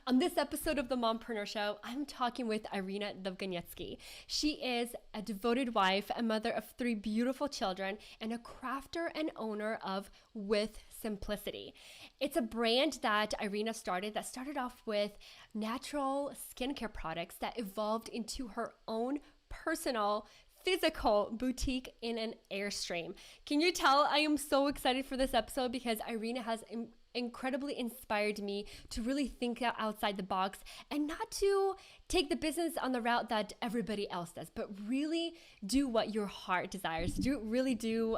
On this episode of the Mompreneur Show, I'm talking with Irina Dovganetskiy. She is a devoted wife, a mother of three beautiful children, and a crafter and owner of With Simplicity. It's a brand that Irina started that started off with natural skincare products that evolved into her own personal physical boutique in an Airstream. Can you tell I am so excited for this episode because Irina has incredibly inspired me to really think outside the box and not to take the business on the route that everybody else does, but really do what your heart desires. Really do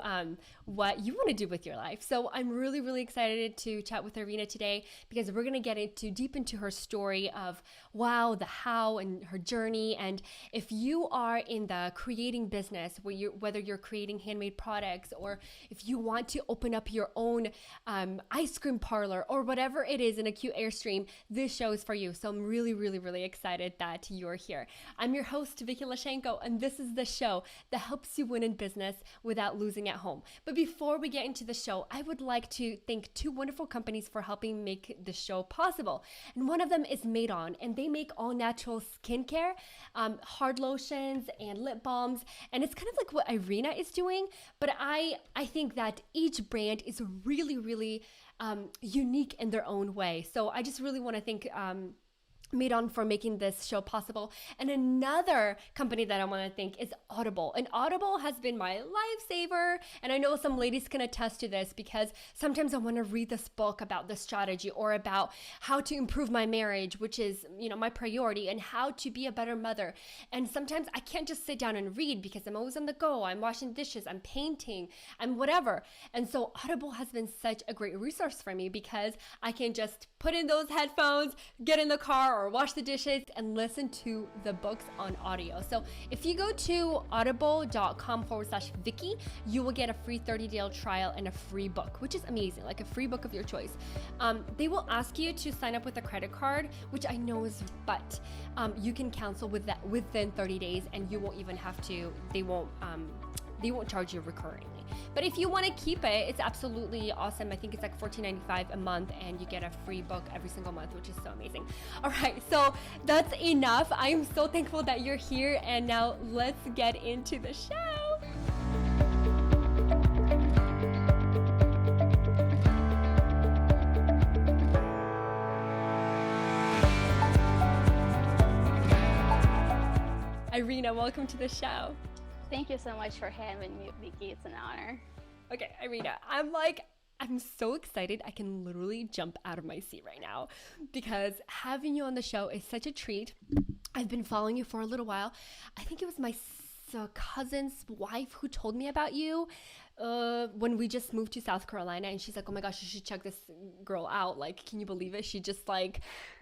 what you want to do with your life. So I'm really, really excited to chat with Irina today because we're going to get deep into her story of the how and her journey. And if you are in the creating business, whether you're creating handmade products or if you want to open up your own ice cream parlor or whatever it is in a cute Airstream, this show is for you. So I'm really, really, really excited that you're here. I'm your host, Vicky, and this is the show that helps you win in business without losing at home. But before we get into the show, I would like to thank two wonderful companies for helping make the show possible. And one of them is Made On, and they make all natural skincare, hard lotions and lip balms. And it's kind of like what Irina is doing, but I think that each brand is really, really unique in their own way. So I just really want to thank Made On for making this show possible. And another company that I want to thank is Audible. And Audible has been my lifesaver. And I know some ladies can attest to this because sometimes I want to read this book about the strategy or about how to improve my marriage, which is, my priority, and how to be a better mother. And sometimes I can't just sit down and read because I'm always on the go. I'm washing dishes, I'm painting, I'm whatever. And so Audible has been such a great resource for me because I can just put in those headphones, get in the car, or wash the dishes and listen to the books on audio. So if you go to audible.com/Vicky, you will get a free 30-day trial and a free book, which is amazing, like a free book of your choice. They will ask you to sign up with a credit card, which I know is, but you can cancel with that within 30 days and you won't even have to, they won't charge you recurringly. But if you want to keep it, it's absolutely awesome. I think it's like $14.95 a month and you get a free book every single month, which is so amazing. All right, so that's enough. I am so thankful that you're here, and now let's get into the show. Irina, welcome to the show. Thank you so much for having me, Vicky. It's an honor. Okay, Irina, I'm so excited. I can literally jump out of my seat right now because having you on the show is such a treat. I've been following you for a little while. I think it was my cousin's wife who told me about you when we just moved to South Carolina, and she's like, oh my gosh, you should check this girl out. Like, can you believe it? She just like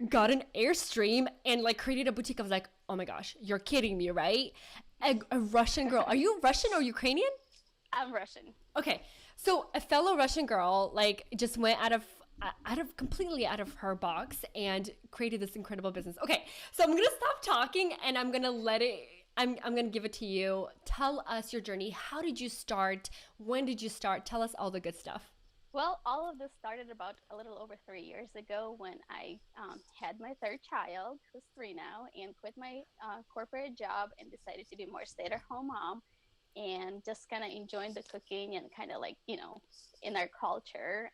got an Airstream and like created a boutique. I was like, oh my gosh, you're kidding me, right? A Russian girl. Are you Russian or Ukrainian? I'm Russian. Okay, so a fellow Russian girl like just went completely out of her box and created this incredible business. Okay, so I'm gonna stop talking and I'm gonna I'm gonna give it to you. Tell us your journey. How did you start? When did you start? Tell us all the good stuff. Well, all of this started about a little over 3 years ago when I had my third child, who's 3 now, and quit my corporate job and decided to be more stay-at-home mom and just kind of enjoying the cooking and kind of like, in our culture.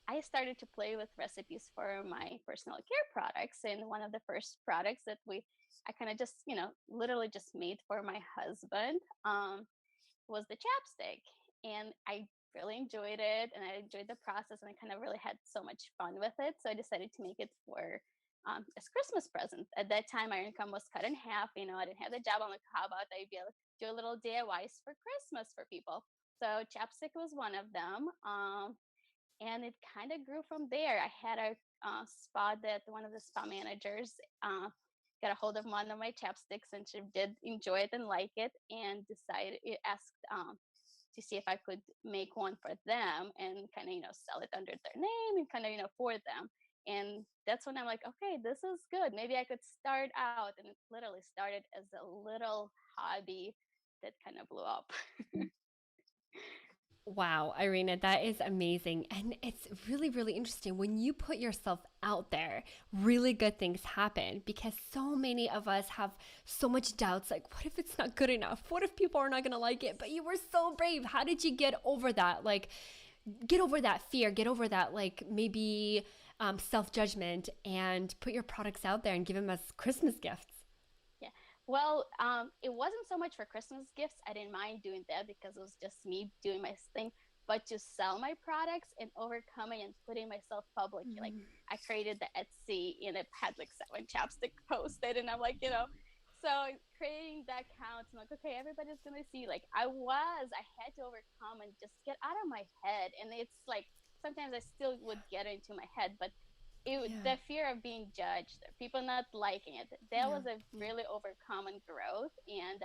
I started to play with recipes for my personal care products. And one of the first products that I kind of just, literally just made for my husband was the chapstick. And I really enjoyed it and I enjoyed the process and I kind of really had so much fun with it. So I decided to make it for as Christmas present. At that time, my income was cut in half. I didn't have the job. I'm like, how about I be able to do a little DIYs for Christmas for people? So chapstick was one of them. And it kind of grew from there. I had a spot that one of the spa managers got a hold of one of my chapsticks and she did enjoy it and like it and asked to see if I could make one for them and kind of, sell it under their name and kind of, for them. And that's when I'm like, okay, this is good. Maybe I could start out. And it literally started as a little hobby that kind of blew up. Wow, Irina, that is amazing. And it's really, really interesting. When you put yourself out there, really good things happen because so many of us have so much doubts like, what if it's not good enough? What if people are not going to like it? But you were so brave. How did you get over that? Like, get over that fear, get over that, like, maybe self judgment and put your products out there and give them as Christmas gifts. Yeah. Well, it wasn't so much for Christmas gifts. I didn't mind doing that because it was just me doing my thing. But to sell my products and overcoming and putting myself publicly, like Mm, I created the Etsy and it had like 7 chapstick posted, and I'm like, so creating that account, I'm like, okay, everybody's gonna see. Like I had to overcome and just get out of my head, and it's like sometimes I still would get into my head, but yeah, the fear of being judged, people not liking it, that yeah, was a yeah. really overcommon growth, and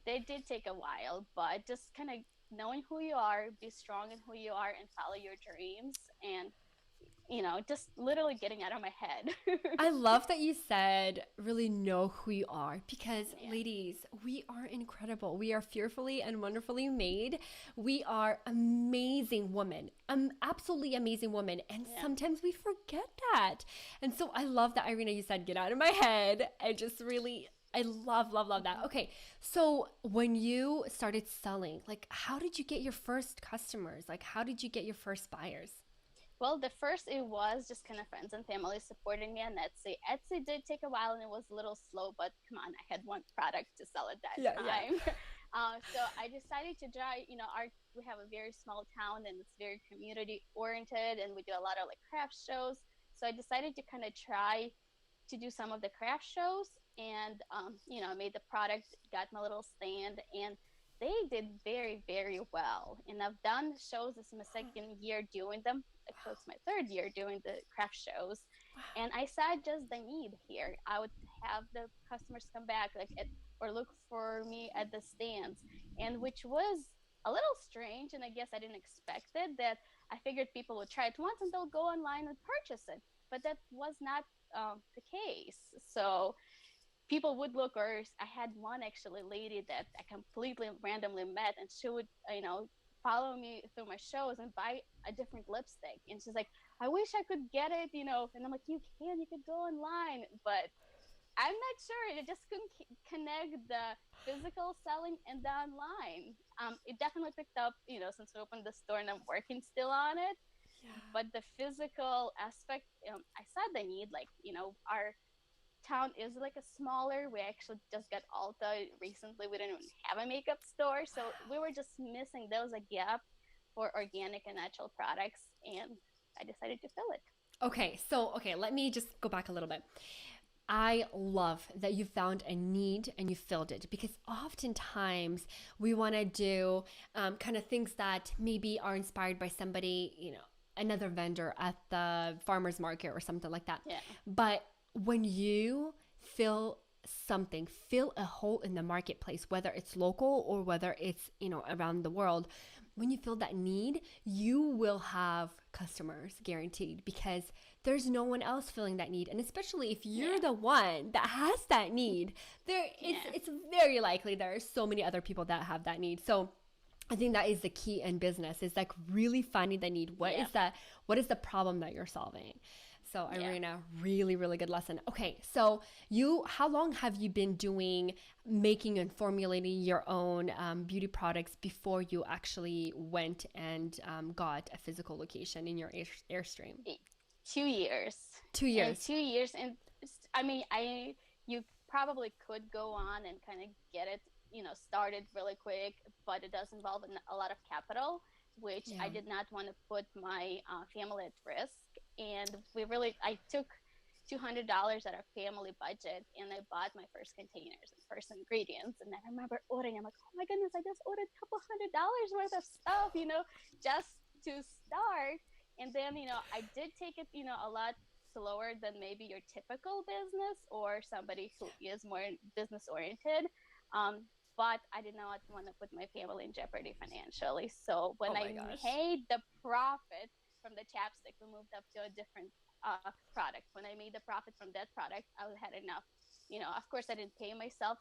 they did take a while, but just kind of knowing who you are, be strong in who you are, and follow your dreams, and just literally getting out of my head. I love that you said really know who you are because, Yeah, ladies, we are incredible. We are fearfully and wonderfully made. We are amazing women, absolutely amazing women. And yeah. sometimes we forget that. And so I love that, Irina, you said, get out of my head. I just really, I love, love, love that. Mhm. Okay. So when you started selling, like, how did you get your first customers? Like, how did you get your first buyers? Well, the first it was just kind of friends and family supporting me on Etsy. Etsy did take a while and it was a little slow, but come on, I had one product to sell at that Yeah, yeah. time. So I decided to try. We have a very small town and it's very community oriented, and we do a lot of like craft shows. So I decided to kind of try to do some of the craft shows, and made the product, got my little stand, and they did very, very well. And I've done shows. This is my second year doing them. So it's my third year doing the craft shows, and I saw just the need here. I would have the customers come back or look for me at the stands, and which was a little strange, and I guess I didn't expect it. That I figured people would try it once and they'll go online and purchase it, but that was not the case. So people would look, or I had one actually lady that I completely randomly met, and she would, follow me through my shows and buy a different lipstick. And she's like, I wish I could get it, And I'm like, you could go online, but I'm not sure. It just couldn't connect the physical selling and the online. It definitely picked up, since we opened the store and I'm working still on it. Yeah. But the physical aspect, I saw the need. Like, our town is like a smaller. We actually just got Alta recently. We didn't even have a makeup store, so we were just missing. There was a gap for organic and natural products, and I decided to fill it. Okay, so okay, let me just go back a little bit. I love that you found a need and you filled it because oftentimes we want to do kind of things that maybe are inspired by somebody, another vendor at the farmer's market or something like that. Yeah, But when you fill something, fill a hole in the marketplace, whether it's local or whether it's, around the world, when you feel that need, you will have customers guaranteed because there's no one else filling that need. And especially if you're yeah, the one that has that need, yeah, it's very likely there are so many other people that have that need. So I think that is the key in business is like really finding the need. yeah, What is the problem that you're solving? So yeah. Irina, really, really good lesson. Okay, so how long have you been doing making and formulating your own beauty products before you actually went and got a physical location in your Airstream? 2 years. And 2 years. 2 years, and I mean, you probably could go on and kind of get it, started really quick, but it does involve a lot of capital, which Yeah. I did not want to put my family at risk. And I took $200 out of family budget, and I bought my first containers and first ingredients. And then I remember ordering. I'm like, oh my goodness, I just ordered a couple $100 worth of stuff, just to start. And then, I did take it, a lot slower than maybe your typical business or somebody who is more business oriented. But I did not want to put my family in jeopardy financially. So when Oh I my gosh. made the profit from the chapstick, we moved up to a different product. When I made the profit from that product, I had enough. Of course, I didn't pay myself,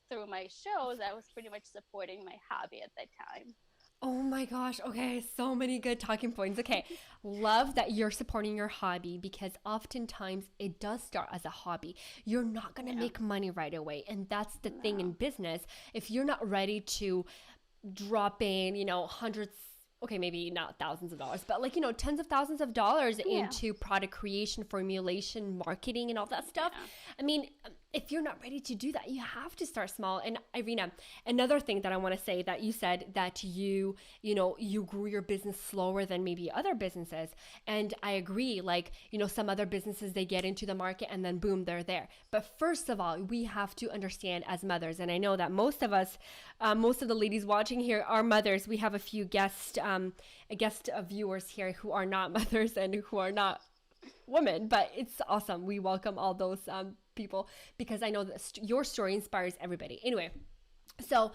through my shows. I was pretty much supporting my hobby at that time. Oh my gosh. Okay. So many good talking points. Okay. Love that you're supporting your hobby because oftentimes it does start as a hobby. You're not going to Yeah, make money right away. And that's the thing in no, business. If you're not ready to drop in, hundreds, okay, maybe not thousands of dollars, but like, tens of thousands of dollars yeah, into product creation, formulation, marketing, and all that stuff. yeah, I mean, if you're not ready to do that, you have to start small. And Irina, another thing that I want to say that you said that you grew your business slower than maybe other businesses. And I agree, like, some other businesses, they get into the market and then boom, they're there. But first of all, we have to understand as mothers, and I know that most of us, most of the ladies watching here are mothers. We have a few guest viewers here who are not mothers and who are not women, but it's awesome. We welcome all those people because I know that your story inspires everybody. Anyway, so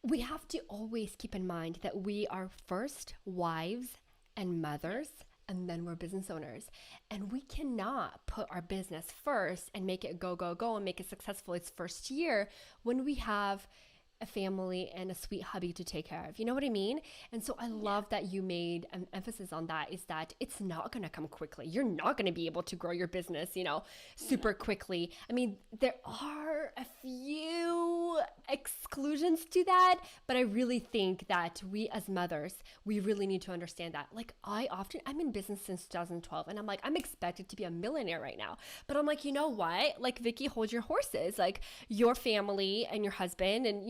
we have to always keep in mind that we are first wives and mothers, and then we're business owners. And we cannot put our business first and make it go, go, go and make it successful its first year when we have a family and a sweet hubby to take care of. You know what I mean? And so I yeah, love that you made an emphasis on that, is that it's not going to come quickly. You're not going to be able to grow your business, no, super quickly. I mean, there are a few exclusions to that, but I really think that we as mothers, we really need to understand that. Like I'm in business since 2012 and I'm like, I'm expected to be a millionaire right now. But I'm like, you know what? Like Vicky, hold your horses. Like your family and your husband and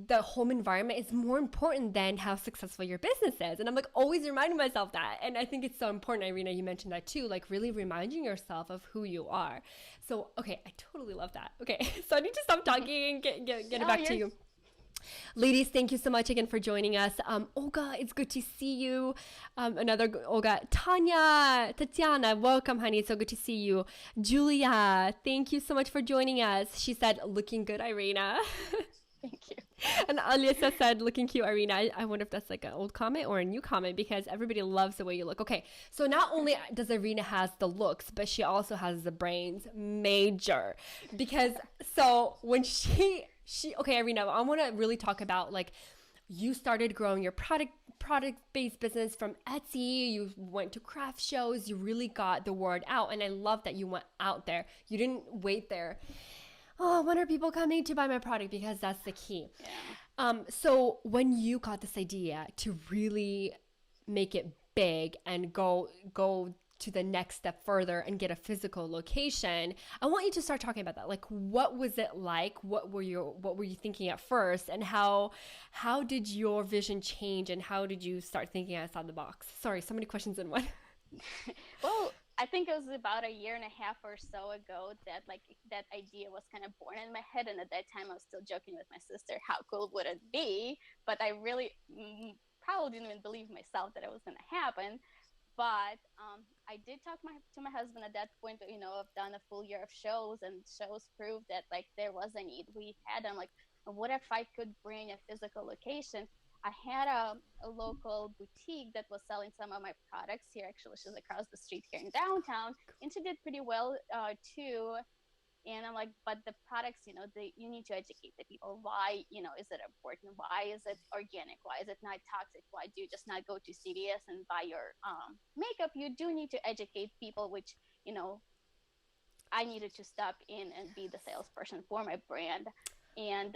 the home environment is more important than how successful your business is. And I'm like always reminding myself that. And I think it's so important, Irina, you mentioned that too, like really reminding yourself of who you are. So, okay, I totally love that. Okay, so I need to stop talking and get it no, back to you're you. Ladies, thank you so much again for joining us. Olga, it's good to see you. Another Olga, Tanya, Tatiana, welcome, honey. It's so good to see you. Julia, thank you so much for joining us. She said, looking good, Irina. thank you. And Alyssa said, looking cute, Irina. I wonder if that's like an old comment or a new comment because everybody loves the way you look. Okay, so not only does Irina has the looks, but she also has the brains, major. Because so when okay, Irina, I want to really talk about like you started growing your product-based business from Etsy. You went to craft shows. You really got the word out, and I love that you went out there. You didn't wait there. Oh, when are people coming to buy my product? Because that's the key. Yeah. So when you got this idea to really make it big and go to the next step further and get a physical location, I want you to start talking about that. Like, what was it like? What were you thinking at first, and how did your vision change, and how did you start thinking outside the box? Sorry, so many questions in one. Well, I think it was about a year and a half or so ago that like that idea was kind of born in my head, and at that time I was still joking with my sister, how cool would it be? But I really probably didn't even believe myself that it was going to happen. But I did talk to my husband at that point. I've done a full year of shows, and shows proved that like there was a need. We had them like, what if I could bring a physical location? I had a local boutique that was selling some of my products here. Actually, she's across the street here in downtown, and she did pretty well too. And I'm like, but the products, you need to educate the people. Why, is it important? Why is it organic? Why is it not toxic? Why do you just not go to CVS and buy your makeup? You do need to educate people, which, you know, I needed to step in and be the salesperson for my brand. And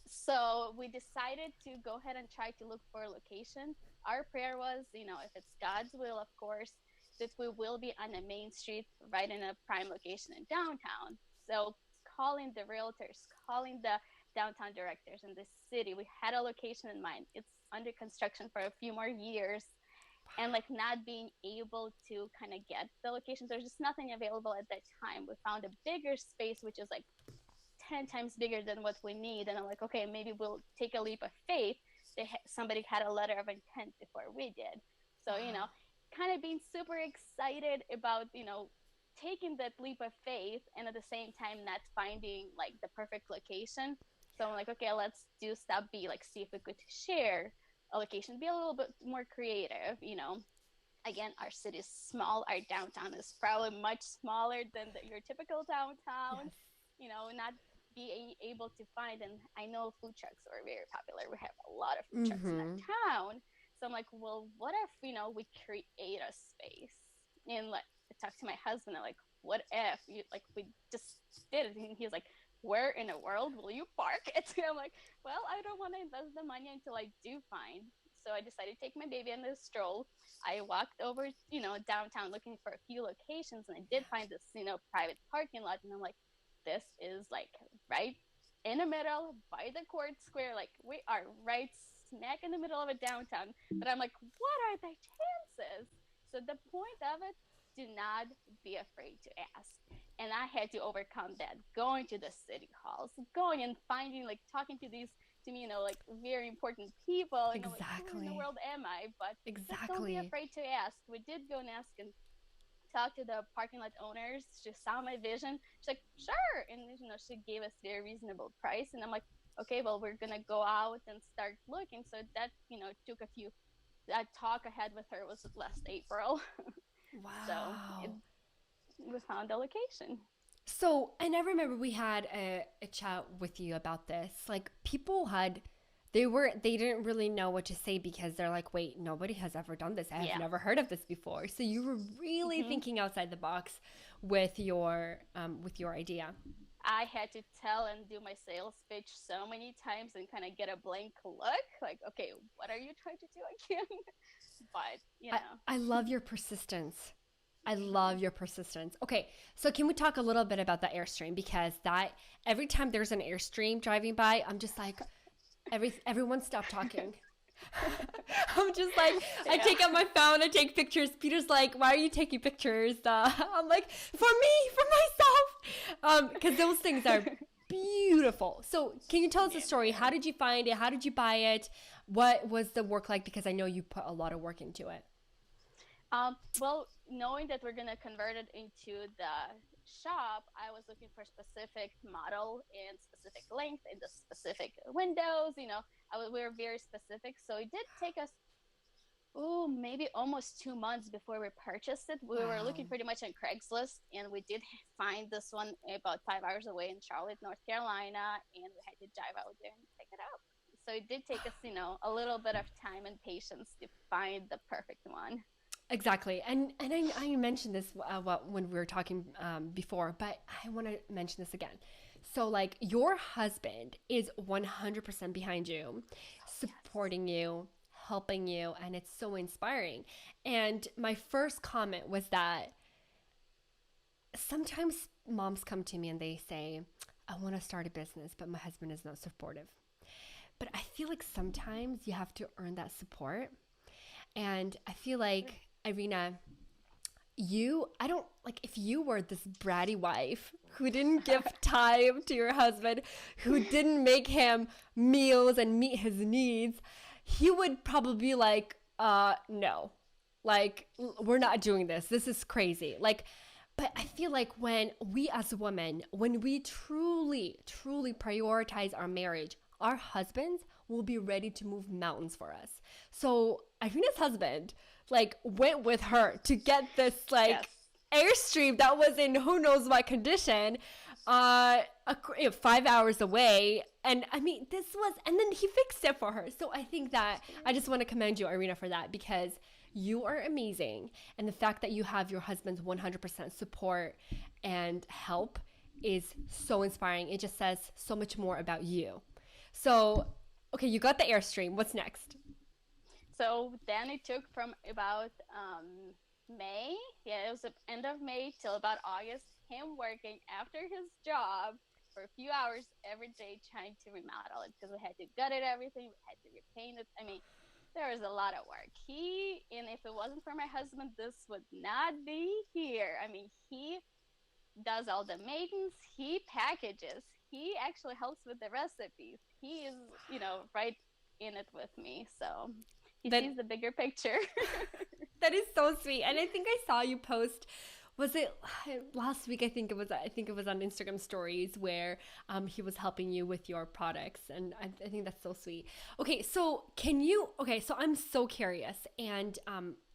so we decided to go ahead and try to look for a location. Our prayer was, if it's God's will, of course, that we will be on a main street right in a prime location in downtown. So calling the realtors, calling the downtown directors in the city, we had a location in mind. It's under construction for a few more years. And like not being able to kind of get the location, there's just nothing available at that time. We found a bigger space, which is like 10 times bigger than what we need. And I'm like, okay, maybe we'll take a leap of faith. Somebody had a letter of intent before we did. So, kind of being super excited about, taking that leap of faith and at the same time not finding like the perfect location. So I'm like, okay, let's do step B, like see if we could share a location, be a little bit more creative. Again, our city is small. Our downtown is probably much smaller than your typical downtown. Yes. Not being able to find, and I know food trucks are very popular. We have a lot of food trucks in our Mm-hmm. town. So I'm like, well, what if, we create a space? And like, I talked to my husband, and like, what if we just did it? And he's like, where in the world will you park it? And I'm like, well, I don't want to invest the money until I do find. So I decided to take my baby on this stroll. I walked over, downtown looking for a few locations, and I did find this, private parking lot. And I'm like, this is like right in the middle by the court square. Like we are right smack in the middle of a downtown. But I'm like, what are the chances? So the point of it, do not be afraid to ask. And I had to overcome that, going to the city halls, going and finding, like, talking to these, to me, like, very important people. And I'm like, who in the Exactly. world am I? But just don't be Exactly. afraid to ask. We did go and ask and talk to the parking lot owners. She saw my vision. She's like, sure. And, she gave us a very reasonable price. And I'm like, okay, well, we're going to go out and start looking. So that, took a few, that talk I had with her was last April. So Wow. we found a location. So, and I remember we had a chat with you about this. Like, people had, they didn't really know what to say because they're like, wait, nobody has ever done this. I have Yeah. never heard of this before. So you were really Mm-hmm. thinking outside the box with your idea. I had to tell and do my sales pitch so many times and kind of get a blank look, like, okay, what are you trying to do again? But I love your persistence. I mm-hmm. love your persistence. Okay, so can we talk a little bit about the Airstream? Because that every time there's an Airstream driving by, I'm just like, everyone stop talking. I'm just like, I Yeah. take out my phone, I take pictures. Peter's like, why are you taking pictures? I'm like, for me, for myself. Because those things are beautiful. So can you tell us the Yeah, story? they How are. did you find it? How did you buy it? What was the work like? Because I know you put a lot of work into it. Well, knowing that we're gonna convert it into the shop, I was looking for specific model and specific length and the specific windows. We were very specific, so it did take us maybe almost 2 months before we purchased it. We were Wow. looking pretty much on Craigslist, and we did find this one about 5 hours away in Charlotte, North Carolina, and we had to drive out there and pick it up. So it did take us, a little bit of time and patience to find the perfect one. Exactly, and I mentioned this when we were talking before, but I want to mention this again. So, like, your husband is 100% behind you, Yes. supporting you, helping you, and it's so inspiring. And my first comment was that sometimes moms come to me and they say, "I want to start a business, but my husband is not supportive." But I feel like sometimes you have to earn that support, and I feel like Irina, I don't like if you were this bratty wife who didn't give time to your husband, who didn't make him meals and meet his needs, he would probably be like, no, like, we're not doing this. This is crazy. Like, but I feel like when we as women, when we truly, truly prioritize our marriage, our husbands will be ready to move mountains for us. So Irina's husband like went with her to get this Yes. like Airstream that was in who knows what condition, 5 hours away. And I mean, this was, and then he fixed it for her. So I think that I just want to commend you, Irina, for that because you are amazing. And the fact that you have your husband's 100% support and help is so inspiring. It just says so much more about you. So, okay, you got the Airstream. What's next? So then it took from about May, yeah, it was the end of May till about August, him working after his job for a few hours every day trying to remodel it because we had to gut it everything, we had to repaint it. I mean, there was a lot of work. And if it wasn't for my husband, this would not be here. I mean, he does all the maintenance, he packages, he actually helps with the recipes. He is, right in it with me. So he Then sees the bigger picture. that is so sweet. And I think I saw you post, was it last week? I think it was on Instagram stories where he was helping you with your products. And I think that's so sweet. Okay. So I'm so curious and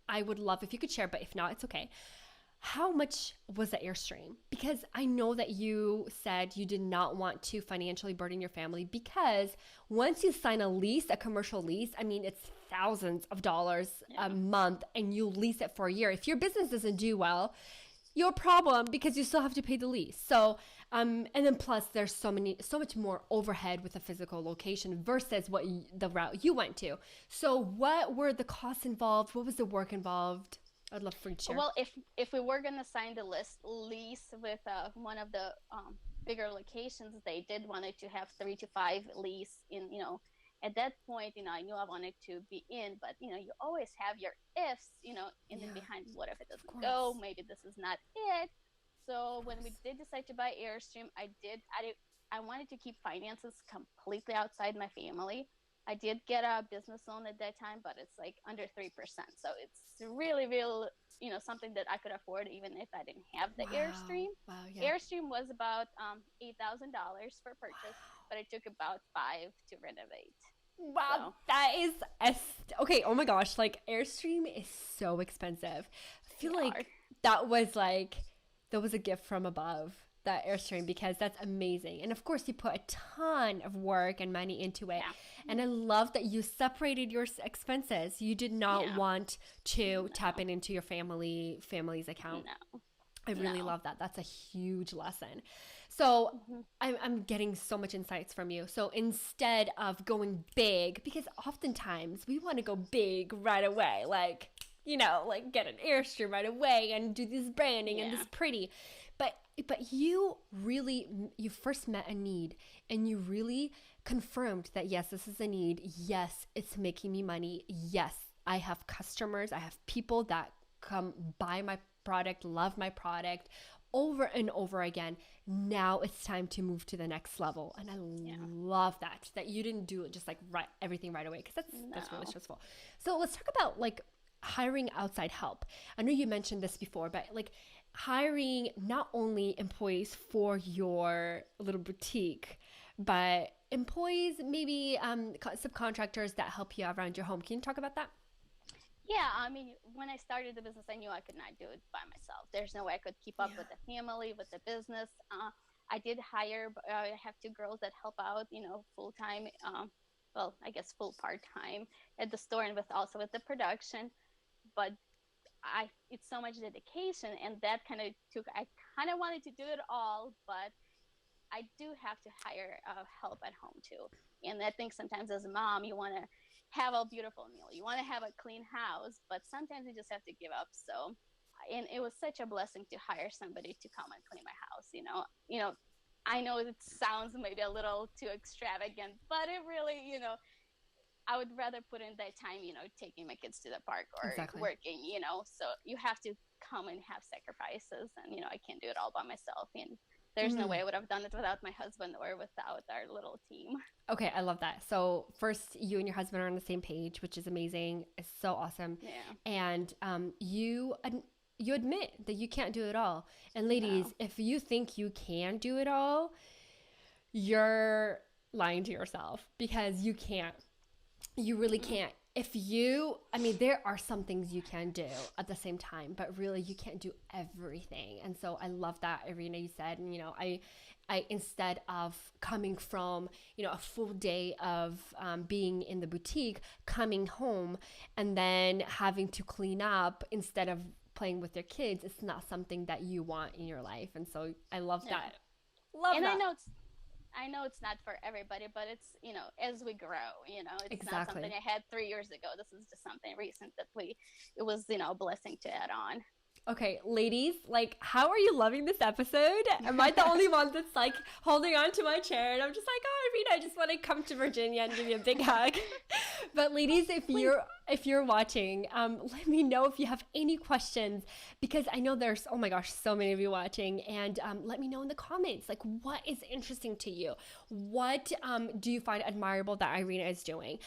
I would love if you could share, but if not, it's okay. how much was the Airstream? Because I know that you said you did not want to financially burden your family, because once you sign a lease, a commercial lease, I mean, it's thousands of dollars a month, and you lease it for a year. If your business doesn't do well, your problem, because you still have to pay the lease. So, and then plus there's so much more overhead with a physical location versus the route you went to. So what were the costs involved? What was the work involved? I'd love for you to share. Well, if we were gonna sign the lease with one of the bigger locations, they did wanted to have 3 to 5 lease in, at that point, I knew I wanted to be in, but you always have your ifs, in the behind. What if it doesn't go? Maybe this is not it. So when we did decide to buy Airstream, I wanted to keep finances completely outside my family. I did get a business loan at that time, but it's like under 3%. So it's really, something that I could afford even if I didn't have the Airstream. Wow, yeah. Airstream was about $8,000 for purchase, but it took about 5 to renovate. Wow, so. That is okay. Oh my gosh, like Airstream is so expensive. I feel like that was a gift from above, that Airstream, because that's amazing. And of course you put a ton of work and money into it. And I love that you separated your expenses. You did not want to tap into your family's account. No. I really love that. That's a huge lesson. So I'm getting so much insights from you. So instead of going big, because oftentimes we want to go big right away, like get an Airstream right away and do this branding and this pretty. But you first met a need, and you really confirmed that, yes, this is a need. Yes, it's making me money. Yes, I have customers. I have people that come buy my product, love my product over and over again. Now it's time to move to the next level. And I love that you didn't do it just everything right away, because that's really stressful. So let's talk about hiring outside help. I know you mentioned this before, but hiring not only employees for your little boutique, but employees, maybe subcontractors that help you around your home. Can you talk about that? Yeah, I mean, when I started the business, I knew I could not do it by myself. There's no way I could keep up with the family, with the business. I did hire, I have 2 girls that help out, full-time, I guess full part-time at the store, and also with the production. But it's so much dedication, and that I kind of wanted to do it all, but I do have to hire help at home too. And I think sometimes as a mom, you want to have a beautiful meal, you want to have a clean house, but sometimes you just have to give up. So, and it was such a blessing to hire somebody to come and clean my house. I know it sounds maybe a little too extravagant, but it really, I would rather put in that time, taking my kids to the park or working, so you have to come and have sacrifices, and, I can't do it all by myself. And there's no way I would have done it without my husband or without our little team. Okay, I love that. So first, you and your husband are on the same page, which is amazing. It's so awesome. Yeah. And you admit that you can't do it all. And ladies, if you think you can do it all, you're lying to yourself, because you can't. You really can't. There are some things you can do at the same time, but really you can't do everything. And so I love that, Irina, you said, and, I instead of coming from, a full day of being in the boutique, coming home and then having to clean up instead of playing with your kids, it's not something that you want in your life. And so I love that. And I know it's not for everybody, but it's, as we grow, it's not something I had 3 years ago. This is just something recent that it was, a blessing to add on. Okay, ladies, how are you loving this episode? Am I the only one that's holding on to my chair and I'm just oh, Irina, I just want to come to Virginia and give you a big hug. But ladies, if you're watching, let me know if you have any questions, because I know there's, oh my gosh, so many of you watching, and let me know in the comments, what is interesting to you? What do you find admirable that Irina is doing?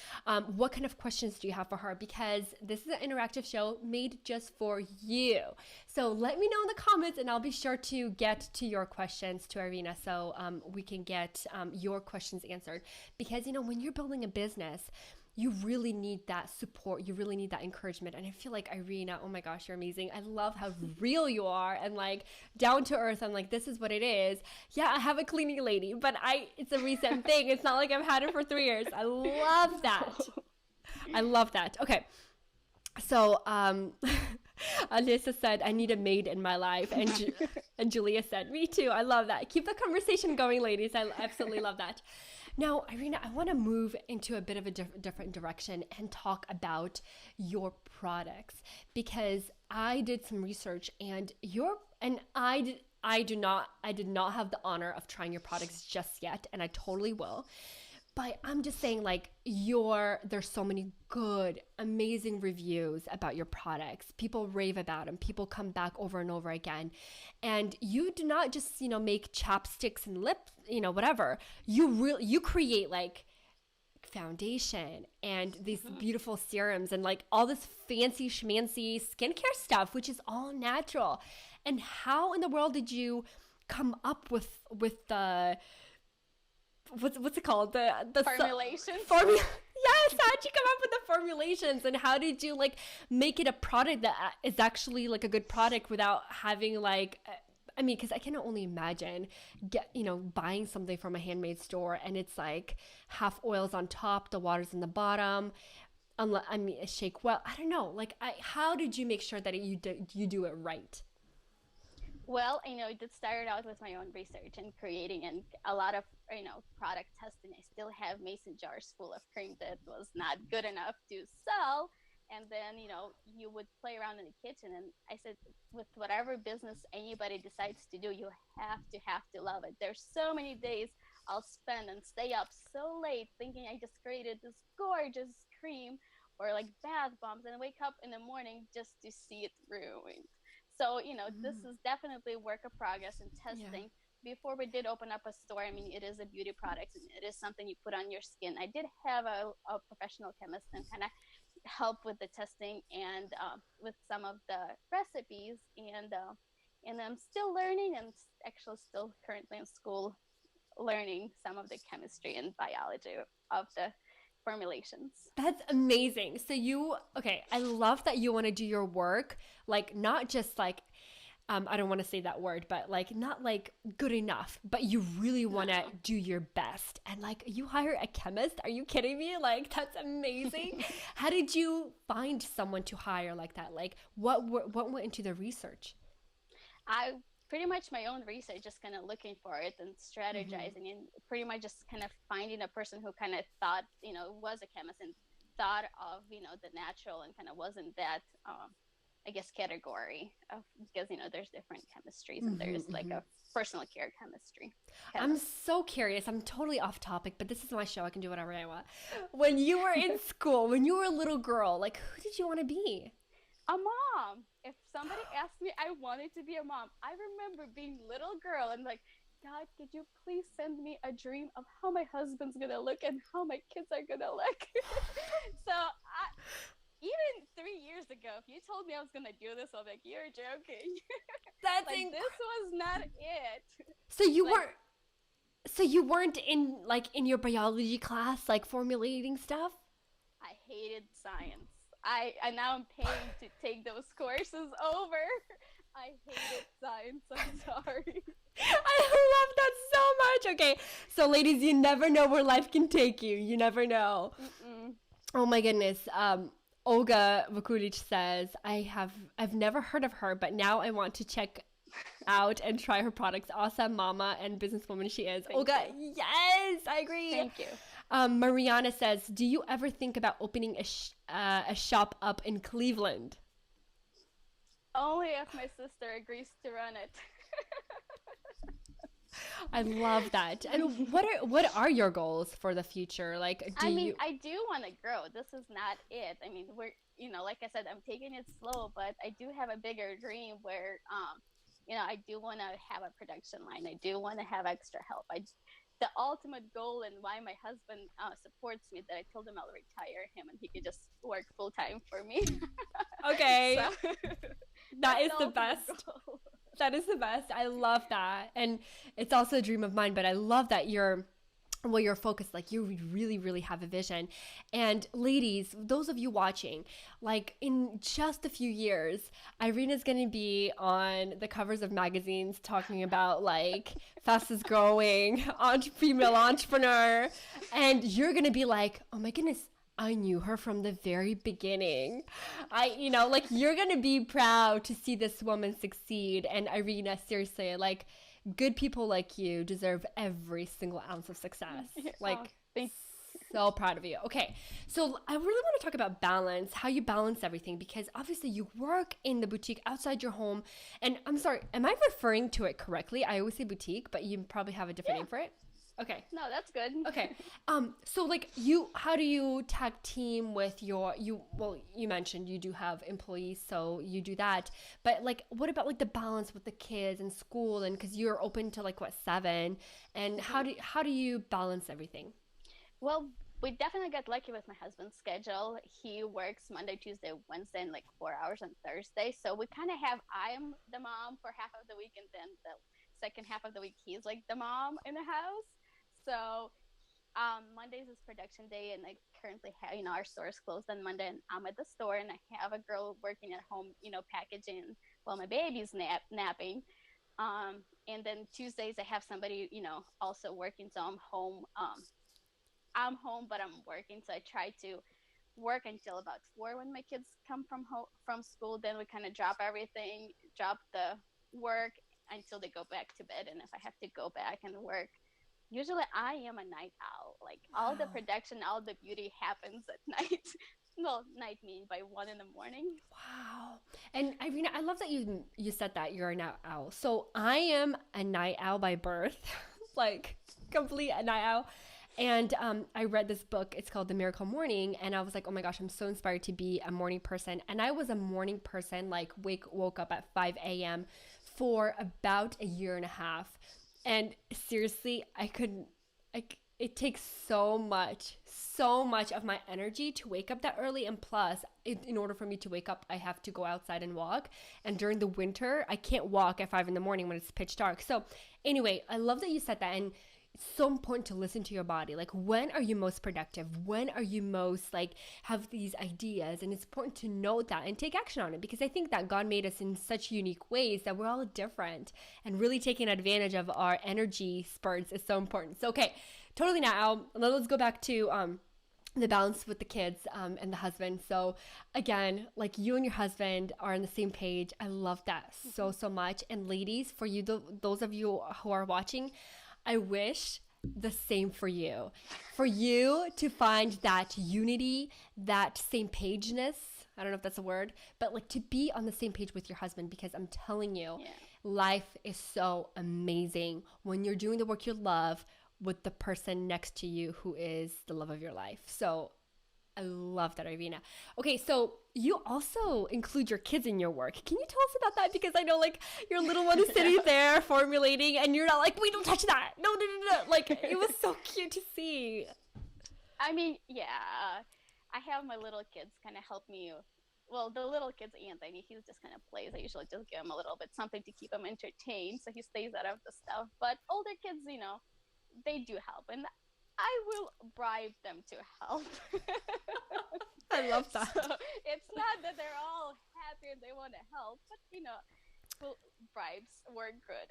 What kind of questions do you have for her? Because this is an interactive show made just for you. So let me know in the comments, and I'll be sure to get to your questions to Irina, so we can get your questions answered. Because, when you're building a business, you really need that support. You really need that encouragement. And I feel like Irina, oh my gosh, you're amazing. I love how real you are and like down to earth. I'm like, this is what it is. Yeah, I have a cleaning lady, but it's a recent thing. It's not like I've had it for 3 years. I love that. I love that. Okay. So, Alyssa said, I need a maid in my life. And Julia said, me too. I love that. Keep the conversation going, ladies. I absolutely love that. Now, Irina, I want to move into a bit of a different direction and talk about your products, because I did some research and I did not have the honor of trying your products just yet, and I totally will. But I'm just saying, like, there's so many good, amazing reviews about your products. People rave about them. People come back over and over again. And you do not just, make chapsticks and lip, whatever. You create like foundation and these beautiful serums and like all this fancy schmancy skincare stuff, which is all natural. And how in the world did you come up with the what's it called? The formulations. Yes, how'd you come up with the formulations, and how did you like make it a product that is actually like a good product without having like, I mean, because I can only imagine buying something from a handmade store and it's like half oils on top, the water's in the bottom. Shake well. I don't know. Like, how did you make sure that you do it right? Well, it did start out with my own research and creating and a lot of, product testing. I still have mason jars full of cream that was not good enough to sell. And then, you would play around in the kitchen. And I said, with whatever business anybody decides to do, you have to love it. There's so many days I'll spend and stay up so late thinking I just created this gorgeous cream or like bath bombs, and wake up in the morning just to see it ruined. So, this is definitely work of progress and testing. Yeah. Before we did open up a store, I mean, it is a beauty product and it is something you put on your skin. I did have a professional chemist and kind of help with the testing and with some of the recipes. And I'm still learning and actually still currently in school learning some of the chemistry and biology of the formulations. That's amazing. So I love that you want to do your work, like not just like, I don't want to say that word, but like not like good enough, but you really want to do your best. And like you hire a chemist? Are you kidding me? Like that's amazing. How did you find someone to hire like that? Like what went into the research? I pretty much my own research, just kind of looking for it and strategizing and pretty much just kind of finding a person who kind of thought, was a chemist and thought of, the natural and kind of wasn't that, I guess, category of, because, there's different chemistries and there's like a personal care chemistry. I'm so curious. I'm totally off topic, but this is my show. I can do whatever I want. When you were in school, when you were a little girl, like who did you want to be? A mom. If somebody asked me, I wanted to be a mom. I remember being little girl and like, God, could you please send me a dream of how my husband's gonna look and how my kids are gonna look? So even 3 years ago, if you told me I was gonna do this, I'm like, you're joking. That's like, this was not it. So you weren't in your biology class, like formulating stuff? I hated science. I now I'm paying to take those courses over. I hated science. I'm sorry. I love that so much. Okay, so ladies, you never know where life can take you. You never know. Oh my goodness. Olga Vukulic says, I've never heard of her, but now I want to check out and try her products. Awesome mama and businesswoman she is. Thank Olga, you. yes, I agree. Thank you. Mariana says, do you ever think about opening a shop up in Cleveland? Only if my sister agrees to run it. I love that. And what are your goals for the future? Like, I do want to grow. This is not it. I mean, we're, like I said, I'm taking it slow, but I do have a bigger dream where, I do want to have a production line. I do want to have extra help. The ultimate goal and why my husband supports me, that I told him I'll retire him and he could just work full time for me. Okay. So, that is the best. Goal. That is the best. I love that. And it's also a dream of mine, but I love that you're well, you're focused, like you really, really have a vision. And ladies, those of you watching, like in just a few years, Irina's going to be on the covers of magazines talking about like fastest growing female entrepreneur. And you're going to be like, oh my goodness, I knew her from the very beginning. Like you're going to be proud to see this woman succeed. And Irina, seriously, like, good people like you deserve every single ounce of success. Like, so proud of you. Okay, so I really want to talk about balance, how you balance everything, because obviously you work in the boutique outside your home. And I'm sorry, am I referring to it correctly? I always say boutique, but you probably have a different name for it. Okay. No, that's good. Okay. So like how do you tag team with you mentioned you do have employees, so you do that. But like, what about like the balance with the kids and school, and cause you're open to like 7, and how do you balance everything? Well, we definitely get lucky with my husband's schedule. He works Monday, Tuesday, Wednesday, and like 4 hours on Thursday. So we kind of have, I'm the mom for half of the week, and then the second half of the week, he's like the mom in the house. So Mondays is production day, and I currently have, our store is closed on Monday, and I'm at the store, and I have a girl working at home, packaging while my baby's napping. And then Tuesdays I have somebody, also working, so I'm home. I'm home, but I'm working, so I try to work until about 4 when my kids come from school. Then we kind of drop the work until they go back to bed, and if I have to go back and work. Usually I am a night owl. Like all the production, all the beauty happens at night. Well, night meaning by 1 in the morning. Wow. And Irina, I love that you said that you're a night owl. So I am a night owl by birth, like complete a night owl. And I read this book. It's called The Miracle Morning. And I was like, oh my gosh, I'm so inspired to be a morning person. And I was a morning person, like woke up at 5 a.m. for about a year and a half. And seriously, it takes so much of my energy to wake up that early. And plus, in order for me to wake up, I have to go outside and walk. And during the winter, I can't walk at 5 in the morning when it's pitch dark. So anyway, I love that you said that. And it's so important to listen to your body. Like, when are you most productive? When are you most like have these ideas? And it's important to know that and take action on it, because I think that God made us in such unique ways that we're all different, and really taking advantage of our energy spurts is so important. So, okay, totally now. Let's go back to the balance with the kids and the husband. So again, like you and your husband are on the same page. I love that so much. And ladies, for you, those of you who are watching, I wish the same for you to find that unity, that same pageness. I don't know if that's a word, but like to be on the same page with your husband, because I'm telling you, life is so amazing when you're doing the work you love with the person next to you who is the love of your life. So I love that, Irina. Okay, so you also include your kids in your work. Can you tell us about that? Because I know like your little one is sitting there formulating, and you're not like, wait, don't touch that. No. Like, it was so cute to see. I mean, I have my little kids kind of help me. Well, the little kid's Anthony, he just kind of plays. I usually just give him a little bit something to keep him entertained, so he stays out of the stuff. But older kids, they do help, and I will bribe them to help. I love that. So it's not that they're all happy and they want to help, but bribes work good.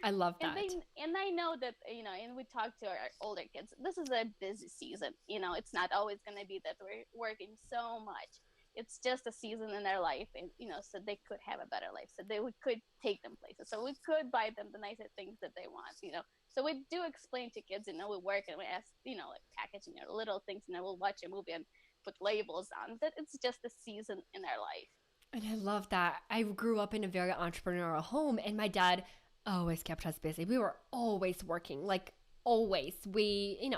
I love that. And I know that, and we talk to our older kids, this is a busy season. It's not always going to be that we're working so much. It's just a season in their life, and so they could have a better life. So we could take them places. So we could buy them the nicer things that they want. So we do explain to kids. We work and we ask, like packaging little things. We'll watch a movie and put labels on that. It's just a season in their life. And I love that. I grew up in a very entrepreneurial home, and my dad always kept us busy. We were always working, like always. We,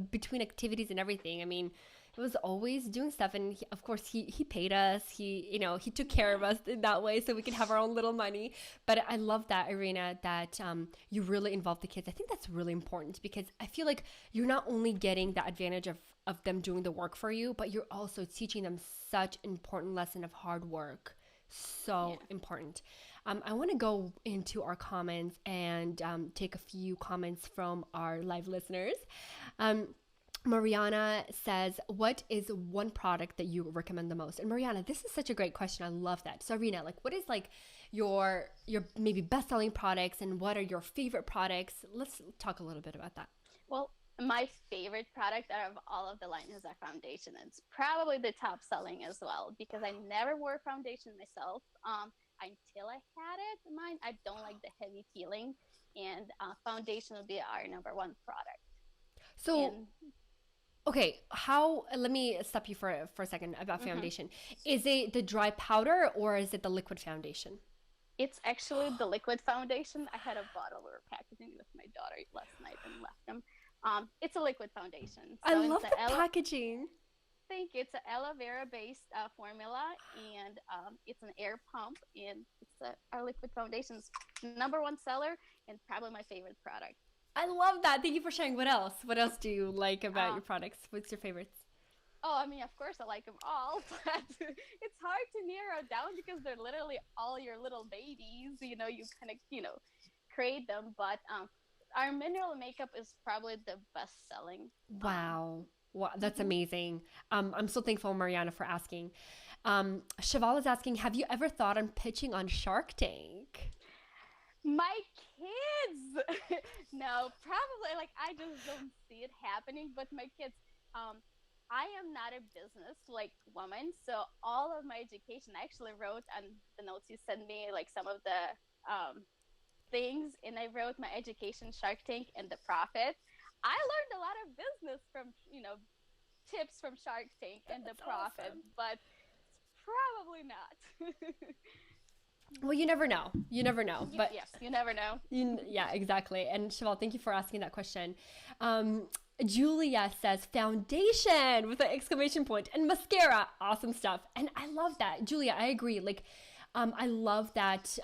between activities and everything. I mean, it was always doing stuff, and of course he paid us. He took care of us in that way, so we could have our own little money. But I love that, Irina, that you really involve the kids. I think that's really important, because I feel like you're not only getting the advantage of them doing the work for you, but you're also teaching them such important lesson of hard work. So important. I want to go into our comments and take a few comments from our live listeners. Um, Mariana says, what is one product that you recommend the most? And Mariana, this is such a great question. I love that. So Irina, like what is like your maybe best-selling products and what are your favorite products? Let's talk a little bit about that. Well, my favorite product out of all of the line is our foundation. It's probably the top selling as well because I never wore foundation myself until I had it. Mine, I don't like the heavy peeling, and foundation will be our number one product. So, And okay, how let me stop you for a second about mhm. foundation. Is it the dry powder or is it the liquid foundation? It's actually the liquid foundation. I had a bottle we were packaging with my daughter last night and left them. It's a liquid foundation. I So love the packaging. think it's an aloe vera based formula, and it's an air pump, and our liquid foundation's number one seller and probably my favorite product. I love that. Thank you for sharing. What else? What else do you like about Uh, your products? What's your favorites? oh, I mean, of course I like them all, but it's hard to narrow down because they're literally all your little babies. You kind of create them, but our mineral makeup is probably the best selling. Wow. Wow, that's Mhm. amazing. I'm so thankful, Mariana, for asking. Cheval is asking, have you ever thought on pitching on Shark Tank? My kids, no, probably like I just don't see it happening. But my kids, um, I am not a business like woman, so all of my education I actually wrote on the notes you sent me, like some of the things, and I wrote my education, Shark Tank, and the profit. I learned a lot of business from tips from Shark Tank and the That's profit, awesome. but probably not. Well, you never know. You never know. But Yes, you never know. yeah, exactly. And Cheval, thank you for asking that question. Um, Julia says foundation with an exclamation point and mascara. Awesome stuff. And I love that. Julia, I agree. Like, I love that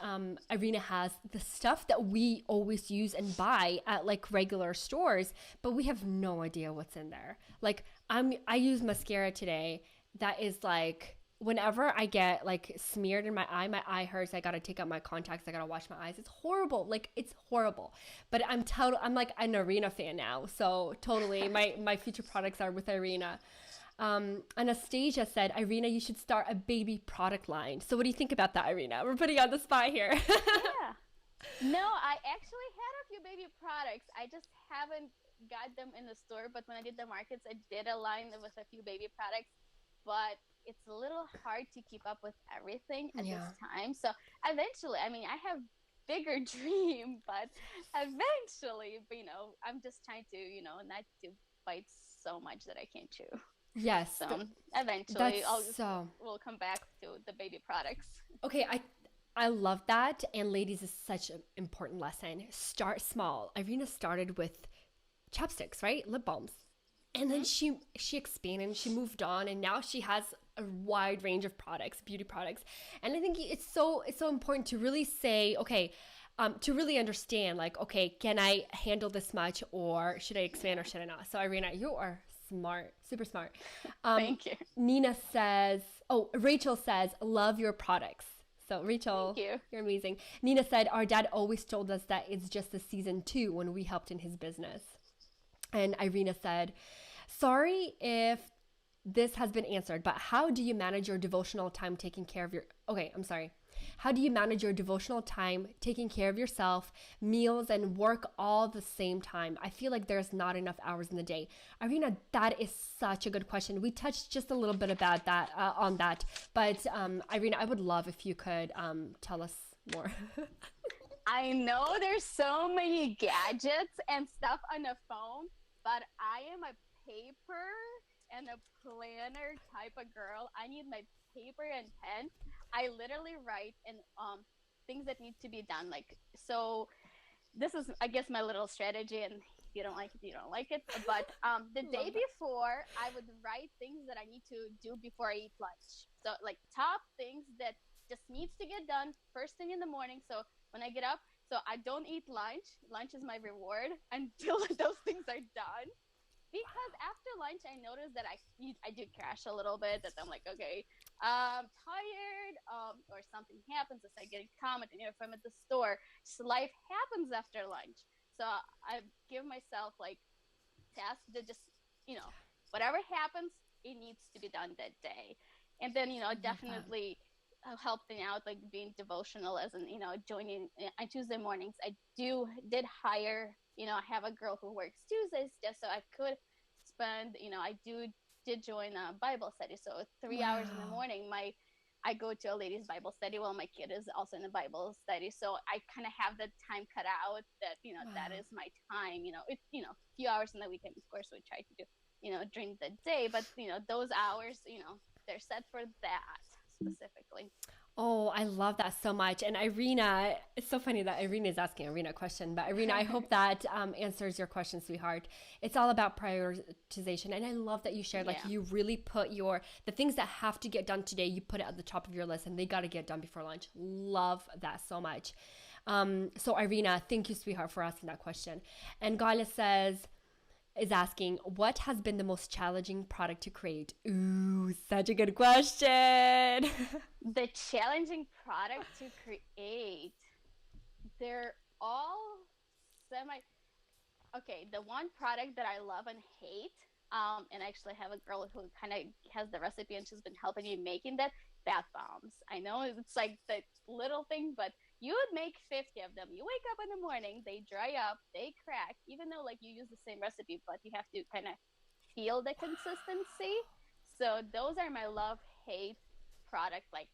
Irina has the stuff that we always use and buy at like regular stores, but we have no idea what's in there. Like, I use mascara today that is like whenever I get like smeared in my eye hurts. I gotta take out my contacts. I gotta wash my eyes. It's horrible. Like it's horrible. But I'm like an Irina fan now. So totally, my future products are with Irina. Anastasia said, Irina, you should start a baby product line. So what do you think about that, Irina? We're putting you on the spot here. Yeah. No, I actually had a few baby products. I just haven't got them in the store. But when I did the markets, I did a line with a few baby products. But it's a little hard to keep up with everything at this Yeah. time. So eventually, I mean, I have bigger dream, but eventually, I'm just trying to, not to bite so much that I can't chew. Yes. So eventually, That's so we'll come back to the baby products. okay. I love that. And ladies is such an important lesson. Start small. Irina started with chapsticks, right? Lip balms. And then Hmm. she expanded, she moved on, and now she has a wide range of products, beauty products. And I think it's so important to really say, okay, to really understand, like, okay, can I handle this much, or should I expand, or Yeah. should I not? So Irina, you are smart, super smart. Um, Thank you. Nina says, oh, Rachel says, love your products. So Thank Rachel, you. you're amazing. Nina said, our dad always told us that it's just the season two when we helped in his business. And Irina said, sorry if this has been answered, but how do you manage your devotional time taking care of your. Okay, I'm sorry. How do you manage your devotional time taking care of yourself, meals, and work all the same time? I feel like there's not enough hours in the day. Irina, that is such a good question. We touched just a little bit about that on that, but Irina, I would love if you could tell us more. I know there's so many gadgets and stuff on the phone, but I am a paper and a planner type of girl. I need my paper and pen. I literally write and things that need to be done. Like so, this is I guess my little strategy. And if you don't like it, you don't like it. But the day Love that. before, I would write things that I need to do before I eat lunch. So like top things that just needs to get done first thing in the morning. So when I get up, so I don't eat lunch. Lunch is my reward until those things are done. because after lunch I noticed that I do crash a little bit. That I'm like, okay, tired, or something happens. I start getting comment, and if I'm at the store, just life happens after lunch. So I give myself like task that just, you know, whatever happens, it needs to be done that day. And then, I love that. definitely helping out, like being devotional, as in, joining on Tuesday mornings. I did hire, I have a girl who works Tuesdays just so I could spend, did join a Bible study. So 3 hours in the Wow. morning, I go to a ladies Bible study while my kid is also in the Bible study. So I kind of have the time cut out that, that Wow. is my time. A few hours in the weekend, of course, we try to do, during the day, but those hours, they're set for that specifically. Oh, I love that so much. And Irina, it's so funny that Irina is asking Irina a question, but Irina, I hope that answers your question, sweetheart. It's all about prioritization. And I love that you shared, like, Yeah. you really put the things that have to get done today, you put it at the top of your list and they got to get done before lunch. Love that so much. So Irina, thank you, sweetheart, for asking that question. And Galia is asking, what has been the most challenging product to create? Ooh, such a good question. The challenging product to create, they're all semi. Okay, the one product that I love and hate, and I actually have a girl who kind of has the recipe and she's been helping me making that, bath bombs. I know it's like the little thing, but you would make 50 of them. You wake up in the morning, they dry up, they crack, even though like you use the same recipe, but you have to kind of feel the consistency. So those are my love hate product. Like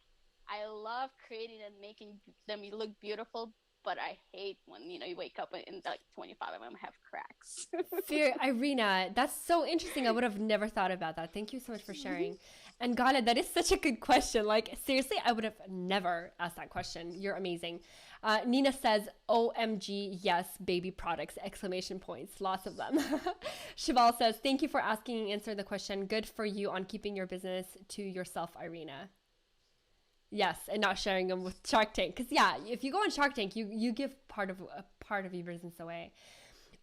I love creating and making them look beautiful, but I hate when you wake up and like 25 of them have cracks. Fear, Irina, that's so interesting. I would have never thought about that. Thank you so much for sharing. And Gala, that is such a good question. Like, seriously, I would have never asked that question. You're amazing. Nina says, OMG, yes, baby products, exclamation points, lots of them. Shival says, thank you for asking and answering the question. Good for you on keeping your business to yourself, Irina. Yes, and not sharing them with Shark Tank. Because yeah, if you go on Shark Tank, you give part of your business away.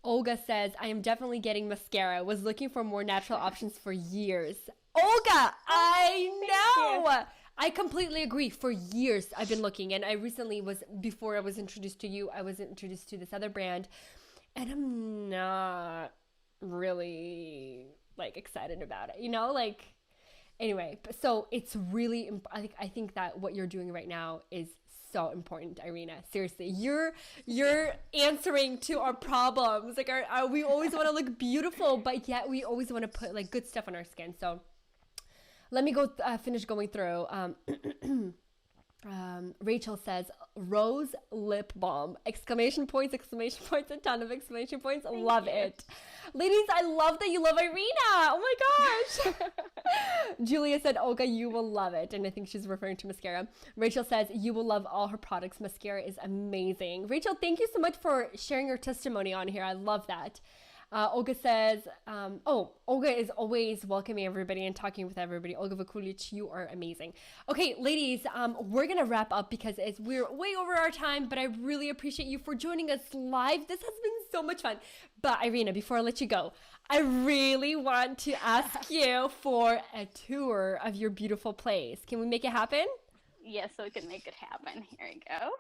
Olga says, I am definitely getting mascara. Was looking for more natural options for years. Olga, I Thank you. know. I completely agree. For years, I've been looking. And I recently before I was introduced to you, I was introduced to this other brand. And I'm not really like excited about it. Like, anyway, so it's really, I think that what you're doing right now is so important, Irina. Seriously, you're answering to our problems. Like, we always want to look beautiful, but yet we always want to put like good stuff on our skin. So let me go finish going through. Rachel says rose lip balm, exclamation points, a ton of exclamation points. Thank Love you. it. Ladies, I love that you love Irina. Oh my gosh. Julia said, Olga, you will love it. And I think she's referring to mascara. Rachel says, you will love all her products. Mascara is amazing. Rachel, thank you so much for sharing your testimony on here. I love that. Olga says, Olga is always welcoming everybody and talking with everybody. Olga Vakulich, you are amazing. Okay, ladies, we're going to wrap up because we're way over our time, but I really appreciate you for joining us live. This has been so much fun. But Irina, before I let you go, I really want to ask you for a tour of your beautiful place. Can we make it happen? Yes, so we can make it happen. Here we go.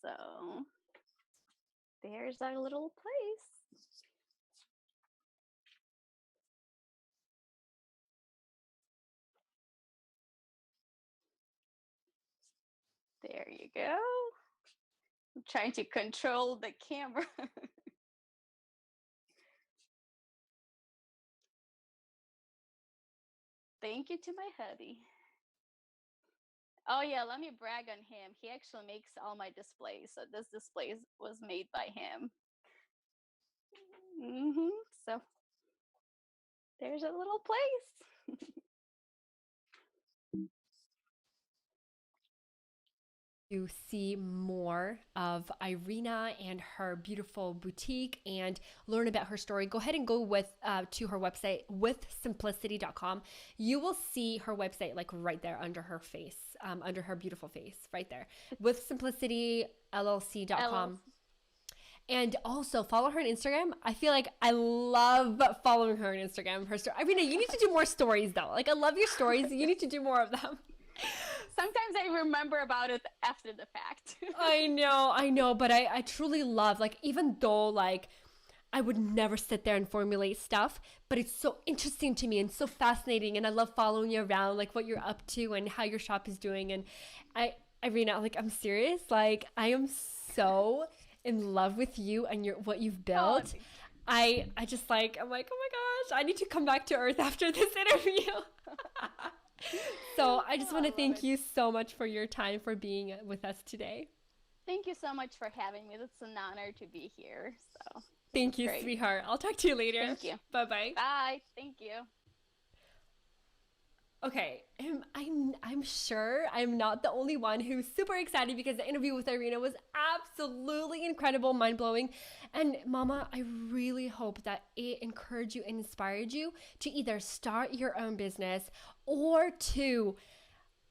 So there's our little place. There you go. I'm trying to control the camera. Thank you to my hubby. Oh yeah, let me brag on him. He actually makes all my displays. So this display was made by him. So there's a little place. To see more of Irina and her beautiful boutique and learn about her story, go ahead and go to her website, withsimplicity.com. You will see her website like right there under her face, under her beautiful face, right there. Withsimplicityllc.com. And also follow her on Instagram. I feel like I love following her on Instagram. Her story. Irina, you need to do more stories though. Like I love your stories. You need to do more of them. Sometimes I remember about it after the fact. I know. But I truly love, like, even though like I would never sit there and formulate stuff, but it's so interesting to me and so fascinating. And I love following you around, like what you're up to and how your shop is doing. And Irina, like, I'm serious. Like, I am so in love with you and what you've built. I just like, I'm like, oh my gosh, I need to come back to Earth after this interview. So I just want to thank you so much for your time, for being with us today. Thank you so much for having me. It's an honor to be here. So thank you, sweetheart. I'll talk to you later. Thank you. Bye-bye. Bye. Thank you. Okay, I'm sure I'm not the only one who's super excited because the interview with Irina was absolutely incredible, mind-blowing. And Mama, I really hope that it encouraged you and inspired you to either start your own business or to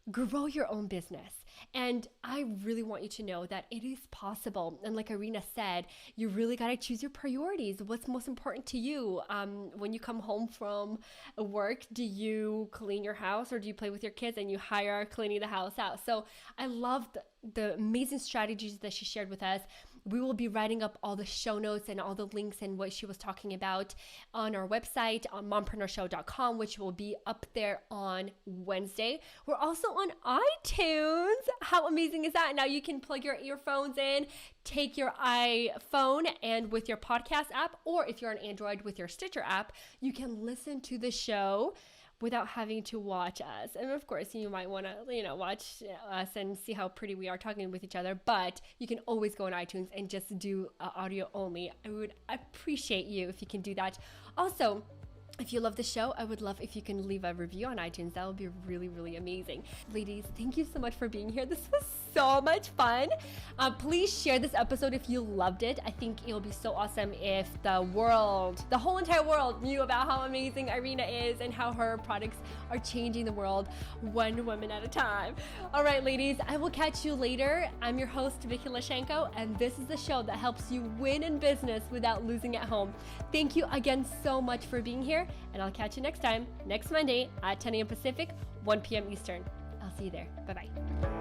grow your own business. And I really want you to know that it is possible. And like Irina said, you really got to choose your priorities. What's most important to you? When you come home from work, do you clean your house or do you play with your kids and you hire cleaning the house out? So I love the amazing strategies that she shared with us. We will be writing up all the show notes and all the links and what she was talking about on our website on mompreneurshoww.com, which will be up there on Wednesday. We're also on iTunes. How amazing is that? Now you can plug your earphones in, take your iPhone and with your podcast app, or if you're on Android with your Stitcher app, you can listen to the show without having to watch us. And of course, you might want to, watch us and see how pretty we are talking with each other, but you can always go on iTunes and just do audio only. I would appreciate you if you can do that. Also, if you love the show, I would love if you can leave a review on iTunes. That would be really, really amazing. Ladies, thank you so much for being here. This was so much fun. Please share this episode if you loved it. I think it'll be so awesome if the whole entire world knew about how amazing Irina is and how her products are changing the world one woman at a time. All right, ladies, I will catch you later. I'm your host, Vicky Lashenko, and this is the show that helps you win in business without losing at home. Thank you again so much for being here, and I'll catch you next time, next Monday at 10 a.m. Pacific, 1 p.m. Eastern. I'll see you there. Bye-bye.